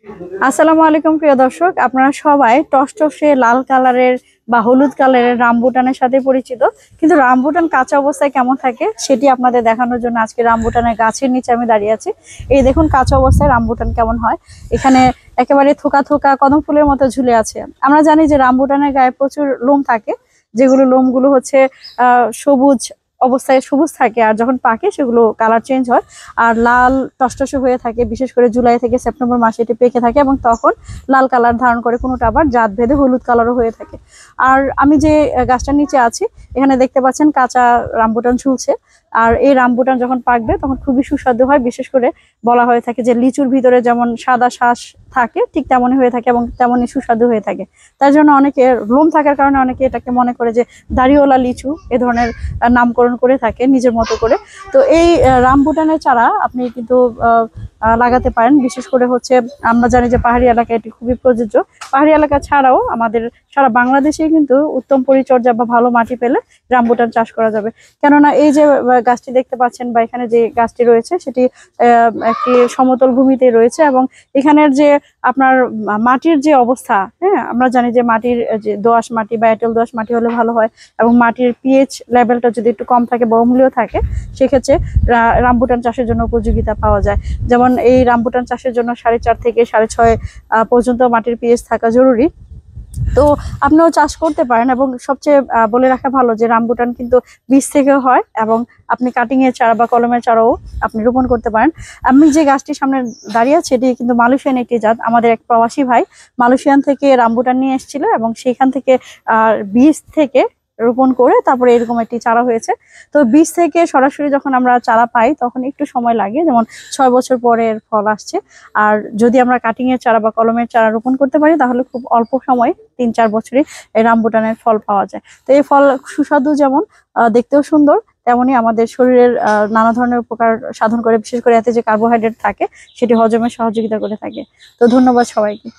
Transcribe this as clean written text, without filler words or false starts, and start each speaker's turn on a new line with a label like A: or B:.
A: আসসালামু আলাইকুম প্রিয় দর্শক, আপনারা সবাই টসটসে লাল কালারের বা হলুদ কালারের রামবুটানের সাথে পরিচিত, কিন্তু রামবুটান কাঁচা অবস্থায় কেমন থাকে সেটি আপনাদের দেখানোর জন্য আজকে রামবুটানের গাছের নিচে আমি দাঁড়িয়ে আছি। এই দেখুন কাঁচা অবস্থায় রামবুটান কেমন হয়। এখানে একেবারে থোকা থোকা কদম ফুলের মতো ঝুলে আছে। আমরা জানি যে রামবুটানের গায়ে প্রচুর লোম থাকে, যেগুলো লোমগুলো হচ্ছে সবুজ অবস্থায় সবুজ থাকে, আর যখন পাকে সেগুলো কালার চেঞ্জ হয় আর লাল টসটসে হয়ে থাকে। বিশেষ করে জুলাই থেকে সেপ্টেম্বর মাসে এটি পেকে থাকে এবং তখন লাল কালার ধারণ করে, কোনোটা আবার জাত ভেদে হলুদ কালারও হয়ে থাকে। আর আমি যে গাছটার নিচে আছি এখানে দেখতে পাচ্ছেন কাঁচা রামবুটান ঝুলছে। আর এই রামবুটান যখন পাকবে তখন খুবই সুস্বাদু হয়। বিশেষ করে বলা হয়ে থাকে যে লিচুর ভিতরে যেমন সাদা শ্বাস থাকে ঠিক তেমনই হয়ে থাকে এবং তেমনই সুস্বাদু হয়ে থাকে। তার জন্য অনেকে লোম থাকার কারণে অনেকে এটাকে মনে করে যে দাড়িওয়ালা লিচু এ ধরনের নামকরণ করে থাকে নিজের মতো করে। তো এই রামবুটানের চারা আপনি কিন্তু লাগাতে পারেন। বিশেষ করে হচ্ছে আমরা জানি যে পাহাড়ি এলাকায় এটি খুবই প্রযোজ্য। পাহাড়ি এলাকা ছাড়াও আমাদের সারা বাংলাদেশে কিন্তু উত্তম পরিচর্যা বা ভালো মাটি পেলে রামবুটান চাষ করা যাবে। কেননা এই যে গাছটি দেখতে পাচ্ছেন বা এখানে যে গাছটি রয়েছে সেটি একটি সমতল ভূমিতে রয়েছে এবং এখানের যে আপনার মাটির যে অবস্থা, হ্যাঁ আমরা জানি যে মাটির যে দোআঁশ মাটি বা এঁটেল দোআঁশ মাটি হলে ভালো হয় এবং মাটির পিএইচ লেভেলটা যদি একটু কম থাকে বা অম্লীয় থাকে সেক্ষেত্রে রামবুটান চাষের জন্য উপযোগিতা পাওয়া যায়। যেমন এই রামবুটান চাষের জন্য 4.5 থেকে 6.5 পর্যন্ত মাটির পিএইচ থাকা জরুরি। তো আপনিও চাষ করতে পারেন এবং সবচেয়ে বলে রাখা ভালো যে রামবুটান কিন্তু বীজ থেকে হয় এবং আপনি কাটিং এর চারা বা কলমের চারাও আপনি রোপণ করতে পারেন। আমি যে গাছটির সামনে দাঁড়িয়ে আছি এটি কিন্তু মালয়েশিয়ান একটি জাত। আমাদের এক প্রবাসী ভাই মালয়েশিয়ান থেকে রামবুটান নিয়ে এসেছিল এবং সেখান থেকে বীজ থেকে রোপণ করে তারপরে এরকম একটি চারা হয়েছে। তো বীজ থেকে সরাসরি যখন আমরা চারা পাই তখন একটু সময় লাগে, যেমন 6 বছর পরের ফল আসছে। আর যদি আমরা কাটিং এর চারা বা কলমের চারা রোপণ করতে পারি তাহলে খুব অল্প সময় 3-4 বছরে এই রামবুটানের ফল পাওয়া যায়। তো এই ফল সুস্বাদু, যেমন দেখতেও সুন্দর, তেমনি আমাদের শরীরের নানা ধরনের উপকার সাধন করে। বিশেষ করে এতে যে কার্বোহাইড্রেট থাকে সেটি হজমে সহযোগিতা করে থাকে। তো ধন্যবাদ সবাইকে।